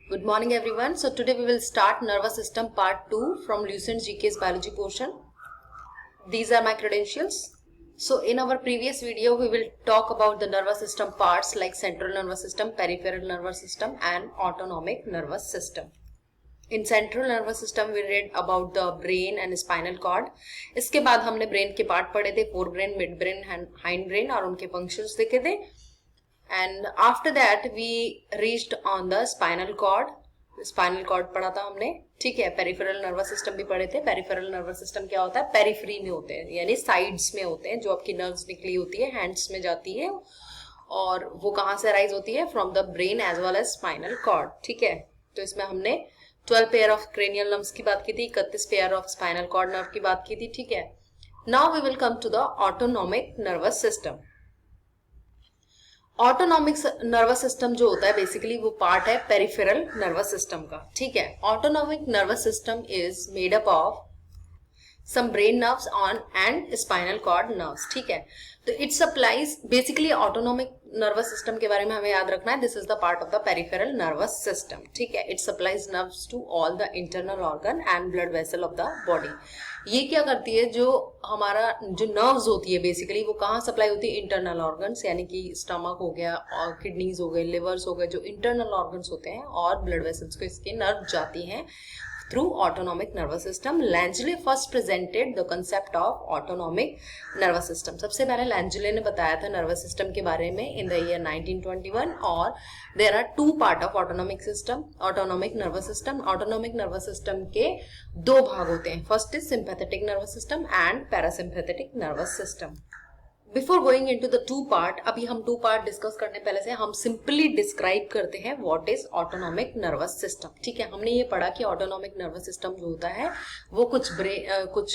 Good morning everyone. So today we will start nervous system part 2 from Lucent GK's biology portion. These are my credentials. So in our previous video we will talk about the nervous system parts like central nervous system, peripheral nervous system and autonomic nervous system. In central nervous system we read about the brain and spinal cord. इसके बाद हमने brain के part पढ़े थे, fore brain, mid brain, hind brain और उनके functions देखे थे. And after that we reached on the spinal cord. Spinal cord पढ़ा था हमने, ठीक है. पेरिफेरल नर्वस सिस्टम भी पढ़े थे. पेरिफेरल नर्वस सिस्टम क्या होता है? पेरिफेरी में होते हैं, यानी साइड्स में होते हैं. जो आपकी नर्व्स निकली होती है हैंड्स में जाती है और वो कहाँ से अराइज होती है? From the brain as well as spinal cord, ठीक है. तो इसमें हमने 12 पेयर ऑफ क्रेनियल नर्व्स की बात की थी, 31 pair of spinal cord nerve की बात की थी, ठीक है. Now we will come to the autonomic nervous system. Autonomic nervous system जो होता है बेसिकली वो पार्ट है पेरिफेरल नर्वस सिस्टम का, ठीक है. Autonomic nervous system is made up of some brain nerves on and spinal cord nerves, ठीक है. तो it supplies basically autonomic nervous system के बारे में हमें याद रखना है. This is the part of the peripheral nervous system, ठीक है. It supplies nerves to all the internal organ and blood vessel of the body. ये क्या करती है? जो हमारा जो नर्व्स होती है बेसिकली वो कहाँ सप्लाई होती है? इंटरनल ऑर्गन्स, यानी कि स्टमक हो गया और किडनीज हो गए, लिवर्स हो गए, जो इंटरनल ऑर्गन्स होते हैं और ब्लड वेसल्स को इसके नर्व जाती हैं through autonomic nervous system. Langley first presented the concept of autonomic nervous system. सबसे पहले लैंजले ने बताया था नर्वस सिस्टम के बारे में in the year 1921. और there are two part of autonomic system, autonomic nervous system. Autonomic nervous system के दो भाग होते हैं. First is sympathetic nervous system and parasympathetic nervous system. Before going into the two part, अभी हम two part discuss करने पहले से हम सिंपली डिस्क्राइब करते हैं what is autonomic nervous system, ठीक है. हमने ये पढ़ा कि ऑटोनॉमिक नर्वस सिस्टम जो होता है वो कुछ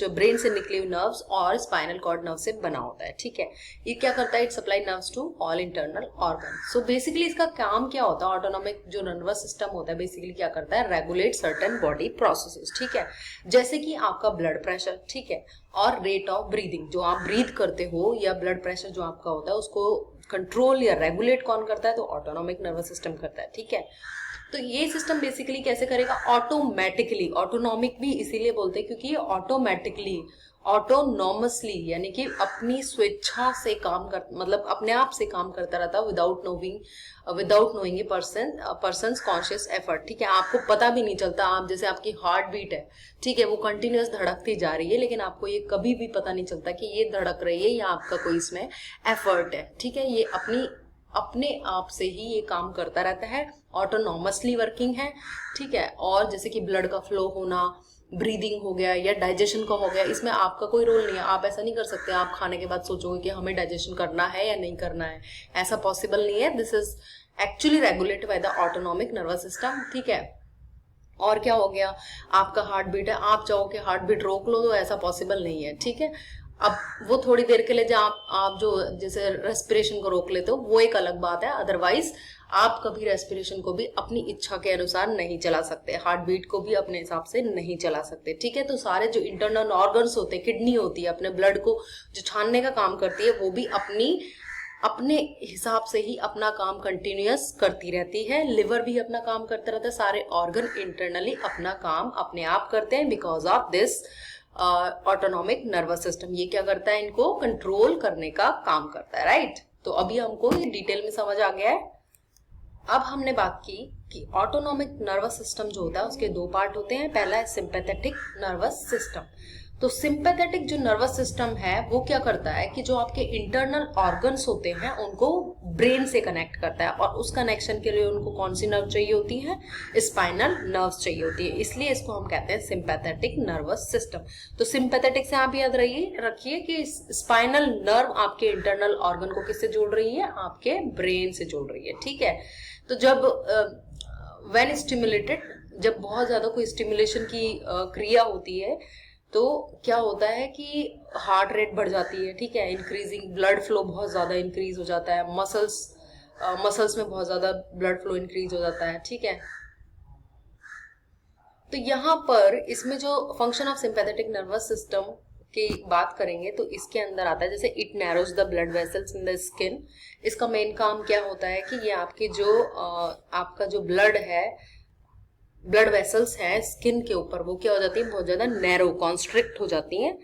ब्रेन से निकले हुए नर्व्स और स्पाइनल कॉर्ड नर्व से बना होता है, ठीक है. ये क्या करता है? It supply nerves to all internal organ. So basically इसका काम क्या होता है? ऑटोनॉमिक जो नर्वस सिस्टम होता है बेसिकली क्या करता है? रेगुलेट सर्टेन बॉडी प्रोसेसेस, ठीक है. जैसे कि आपका ब्लड प्रेशर, ठीक है, और रेट ऑफ ब्रीदिंग, जो आप ब्रीथ करते हो या ब्लड प्रेशर जो आपका होता है उसको कंट्रोल या रेगुलेट कौन करता है? तो ऑटोनॉमिक नर्वस सिस्टम करता है, ठीक है. तो ये सिस्टम बेसिकली कैसे करेगा? ऑटोमेटिकली. ऑटोनॉमिक भी इसीलिए बोलते हैं क्योंकि ये ऑटोमेटिकली, ऑटोनॉमसली, यानी कि अपनी स्वेच्छा से काम कर, मतलब अपने आप से काम करता रहता है विदाउट नोइंग ए पर्सन्स कॉन्शियस एफर्ट, ठीक है. आपको पता भी नहीं चलता. आप जैसे आपकी हार्ट बीट है, ठीक है, वो कंटिन्यूअस धड़कती जा रही है लेकिन आपको ये कभी भी पता नहीं चलता कि ये धड़क रही है या आपका कोई इसमें एफर्ट है, ठीक है. ये अपने आप से ही ये काम करता रहता है, ऑटोनॉमसली वर्किंग है, ठीक है. और जैसे कि ब्लड का फ्लो होना, ब्रीदिंग हो गया या डाइजेशन का हो गया, इसमें आपका कोई रोल नहीं है. आप ऐसा नहीं कर सकते आप खाने के बाद सोचोगे कि हमें डाइजेशन करना है या नहीं करना है, ऐसा पॉसिबल नहीं है. This is actually regulated by the autonomic nervous system, ठीक है. और क्या हो गया? आपका हार्ट बीट है, आप चाहो कि हार्ट बीट रोक लो तो ऐसा पॉसिबल नहीं है, ठीक है. अब वो थोड़ी देर के लिए जो आप जो जैसे रेस्पिरेशन को रोक लेते हो वो एक अलग बात है. अदरवाइज आप कभी रेस्पिरेशन को भी अपनी इच्छा के अनुसार नहीं चला सकते, हार्ट बीट को भी अपने हिसाब से नहीं चला सकते, ठीक है. तो सारे जो इंटरनल ऑर्गन्स होते हैं, किडनी होती है अपने ब्लड को जो छानने का काम करती है, वो भी अपने हिसाब से ही अपना काम कंटिन्यूअस करती रहती है. लिवर भी अपना काम करता रहता है. सारे ऑर्गन इंटरनली अपना काम अपने आप करते हैं because of this autonomic nervous system. ये क्या करता है? इनको कंट्रोल करने का काम करता है, राइट. तो अभी हमको ये डिटेल में समझ आ गया है. अब हमने बात की कि ऑटोनॉमिक नर्वस सिस्टम जो होता है उसके दो पार्ट होते हैं. पहला है सिंपैथेटिक नर्वस सिस्टम. तो सिंपैथेटिक जो नर्वस सिस्टम है वो क्या करता है कि जो आपके इंटरनल ऑर्गन्स होते हैं उनको ब्रेन से कनेक्ट करता है और उस कनेक्शन के लिए उनको कौन सी नर्व चाहिए होती है? स्पाइनल नर्व्स चाहिए होती है. इसलिए इसको हम कहते हैं सिंपैथेटिक नर्वस सिस्टम. तो सिंपैथेटिक से आप याद रखिए कि स्पाइनल नर्व आपके इंटरनल ऑर्गन को किससे जोड़ रही है? आपके ब्रेन से जोड़ रही है, ठीक है. तो जब व्हेन स्टिमुलेटेड, जब बहुत ज्यादा कोई स्टिमुलेशन की क्रिया होती है तो क्या होता है कि हार्ट रेट बढ़ जाती है, ठीक है. इंक्रीजिंग ब्लड फ्लो बहुत ज्यादा इंक्रीज हो जाता है. मसल्स में बहुत ज्यादा ब्लड फ्लो इंक्रीज हो जाता है, ठीक है. तो यहाँ पर इसमें जो function of sympathetic nervous system की बात करेंगे तो इसके अंदर आता है जैसे it narrows the blood vessels in the skin. इसका मेन काम क्या होता है कि ये आपकी जो आपका जो ब्लड है ब्लड वेसल्स हैं स्किन के ऊपर, वो क्या हो जाती है, बहुत ज्यादा नैरो कॉन्स्ट्रिक्ट हो जाती हैं,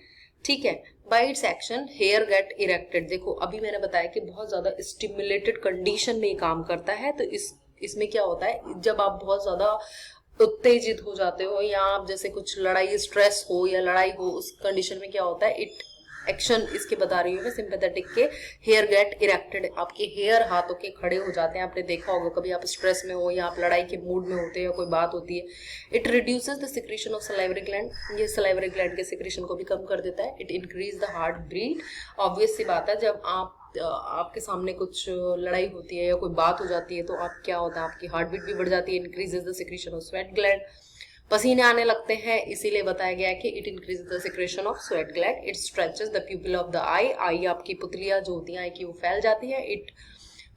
ठीक है। By its action hair get erected. देखो अभी मैंने बताया कि बहुत ज्यादा स्टिमुलेटेड कंडीशन में ये काम करता है, तो इसमें क्या होता है, जब आप बहुत ज्यादा उत्तेजित हो जाते हो या आप जैसे कुछ लड़ाई, स्ट्रेस हो या लड़ाई हो, उस कंडीशन में क्या होता है, इट एक्शन इसके बता रही हूँ मैं, सिंपैथेटिक के, हेयर गेट इरेक्टेड, आपके हेयर हाथों के खड़े हो जाते हैं। आपने देखा होगा कभी आप स्ट्रेस में हो या आप लड़ाई के मूड में होते हो या कोई बात होती है। It reduces the secretion of salivary gland, ये सलाइवरी ग्लैंड के सिक्रीशन को भी कम कर देता है। It increase the heart beat. Obvious सी बात है, जब आपके सामने कुछ लड़ाई होती है या कोई बात हो जाती है तो आप क्या होता है, आपकी हार्ट बीट भी बढ़ जाती है। Increases the secretion of sweat gland, पसीने आने लगते हैं, इसीलिए बताया गया है कि it increases the secretion of sweat gland. It stretches the pupil of the eye, eye आपकी पुतलियां जो होती हैं आई की वो फैल जाती है। It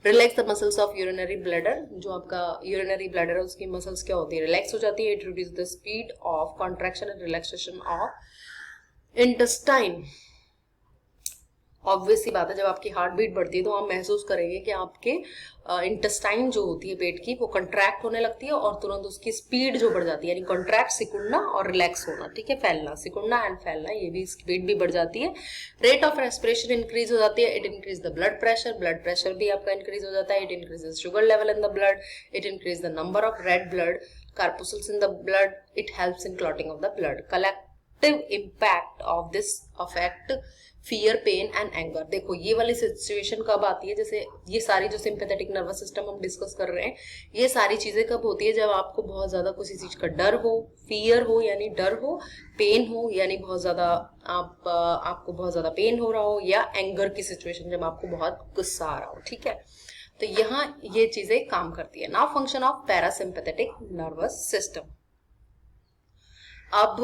relax the muscles of urinary bladder, जो आपका यूरिनरी ब्लैडर है उसकी मसल्स क्या होती है, रिलैक्स हो जाती है। It reduce the speed of contraction and relaxation of intestine. Obvious सी बात है, जब आपकी हार्ट बीट बढ़ती है तो आप महसूस करेंगे कि आपके इंटेस्टाइन जो होती है पेट की, वो कंट्रैक्ट होने लगती है और तुरंत उसकी स्पीड जो बढ़ जाती है, यानी कॉन्ट्रैक्ट, सिकुड़ना और रिलैक्स होना, ठीक है, फैलना, सिकुड़ना एंड फैलना, ये भी स्पीड भी बढ़ जाती है। रेट ऑफ रेस्पिरेशन इंक्रीज हो जाती है। It increase the blood pressure भी आपका इंक्रीज हो जाता है। It increases sugar level in the blood. It increase the number of red blood corpuscles in the blood. It helps in clotting of the blood. Collective impact of this affect fear, pain and anger. देखो ये वाली situation कब आती है, जैसे ये सारी जो सिंपैथेटिक नर्वस सिस्टम हम डिस्कस कर रहे हैं, ये सारी चीजें कब होती है, जब आपको बहुत ज्यादा किसी चीज का डर हो, फियर हो यानी डर हो, पेन हो यानी बहुत ज्यादा आपको बहुत ज्यादा पेन हो रहा हो, या एंगर की सिचुएशन जब आपको बहुत गुस्सा आ रहा हो, ठीक है। तो यहाँ ये चीजें काम करती है। Now function of parasympathetic nervous system. अब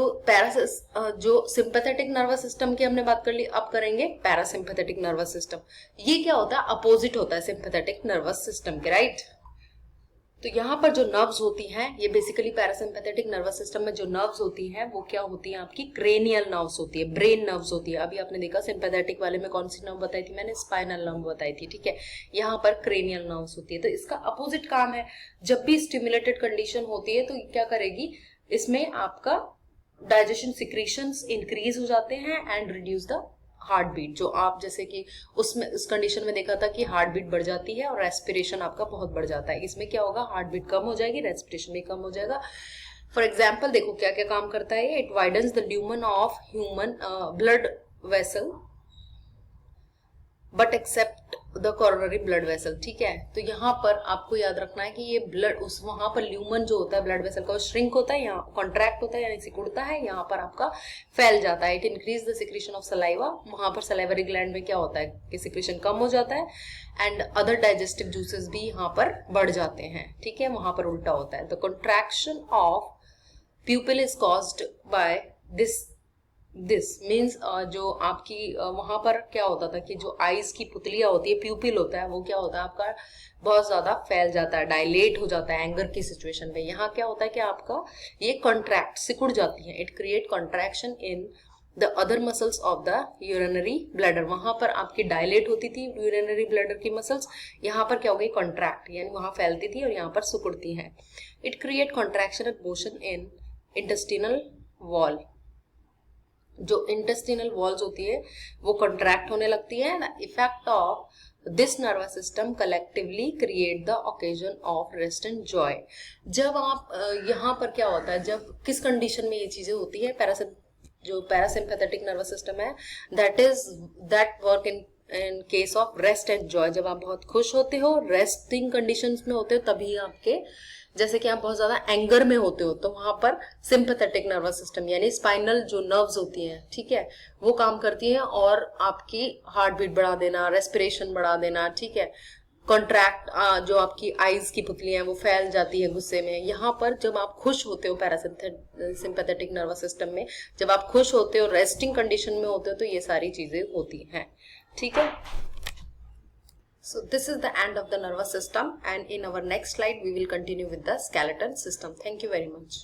जो सिंपैथेटिक नर्वस सिस्टम की हमने बात कर ली, अब करेंगे पैरासिम्पैथेटिक नर्वस सिस्टम। ये क्या होता है, अपोजिट होता है सिंपैथेटिक नर्वस सिस्टम के, राइट। तो यहाँ पर जो नर्व्स होती हैं, ये बेसिकली पैरासिम्पैथेटिक नर्वस सिस्टम में जो नर्व्स होती हैं वो क्या होती हैं, आपकी क्रेनियल नर्व्स होती है, ब्रेन नर्व्स होती है। अभी आपने देखा सिंपैथेटिक वाले में कौन सी नर्व बताई थी मैंने, स्पाइनल नर्व बताई थी, ठीक है। यहाँ पर क्रेनियल नर्व्स होती है। तो इसका अपोजिट काम है, जब भी स्टिमुलेटेड कंडीशन होती है तो क्या करेगी, इसमें आपका डाइजेशन सिक्रीशंस इंक्रीज हो जाते हैं and reduce the heart beat. जो आप जैसे कि उसमें उस कंडीशन में देखा था कि हार्ट बीट बढ़ जाती है और रेस्पिरेशन आपका बहुत बढ़ जाता है, इसमें क्या होगा, हार्ट बीट कम हो जाएगी, रेस्पिरेशन भी कम हो जाएगा। फॉर एग्जाम्पल देखो क्या क्या काम करता है, it widens the lumen of human blood vessel but except the coronary blood vessel, ठीक है। तो यहाँ पर आपको याद रखना है कि ये ब्लड उस वहां पर ल्यूमन जो होता है ब्लड वेसल का, वो श्रिंक होता है, यहाँ कॉन्ट्रैक्ट होता है यानी सिकुड़ता है, यहाँ पर आपका फैल जाता है। It increase the secretion of saliva, वहां पर सलाइवरी ग्लैंड में क्या होता है कि सिक्रीशन कम हो जाता है एंड अदर डाइजेस्टिव जूसेस भी यहाँ पर बढ़ जाते हैं, ठीक है, वहां पर उल्टा होता है। The contraction of प्यूपिल is caused by this means जो आपकी वहां पर क्या होता था कि जो आईज की पुतलियां होती है, प्यूपिल होता है, वो क्या होता है आपका बहुत ज्यादा फैल जाता है, डायलेट हो जाता है एंगर की सिचुएशन में। यहाँ क्या होता है कि आपका ये कॉन्ट्रैक्ट, सिकुड़ जाती है। It create contraction in the other muscles of the urinary bladder, वहां पर आपकी डायलेट होती थी यूरिनरी ब्लैडर की मसल्स, यहाँ पर क्या हो गई, कॉन्ट्रैक्ट, यानी वहां फैलती थी और यहाँ पर सिकुड़ती हैं। It create contraction and motion in intestinal wall, जो इंटेस्टिनल वॉल्स होती है वो कॉन्ट्रैक्ट होने लगती है। The effect of this nervous system collectively create the occasion of rest and Joy. जब आप यहाँ पर क्या होता है, जब किस कंडीशन में ये चीजें होती है, जो पैरासिम्पैथेटिक नर्वस सिस्टम है, that work in case of rest and Joy. जब आप बहुत खुश होते हो, रेस्टिंग कंडीशंस में होते हो, तभी आपके, जैसे कि आप बहुत ज्यादा एंगर में होते हो, तो वहां पर सिंपैथेटिक नर्वस सिस्टम यानी स्पाइनल जो नर्व्स होती हैं, ठीक है, वो काम करती हैं और आपकी हार्ट बीट बढ़ा देना, रेस्पिरेशन बढ़ा देना, ठीक है। कॉन्ट्रैक्ट, जो आपकी आईज की पुतलियां हैं वो फैल जाती है गुस्से में। यहाँ पर जब आप खुश होते हो पैरासिम्पैथेटिक नर्वस सिस्टम में, जब आप खुश होते हो, रेस्टिंग कंडीशन में होते हो, तो ये सारी चीजें होती हैं, ठीक है। So this is the end of the nervous system, and in our next slide we will continue with the skeleton system. Thank you very much.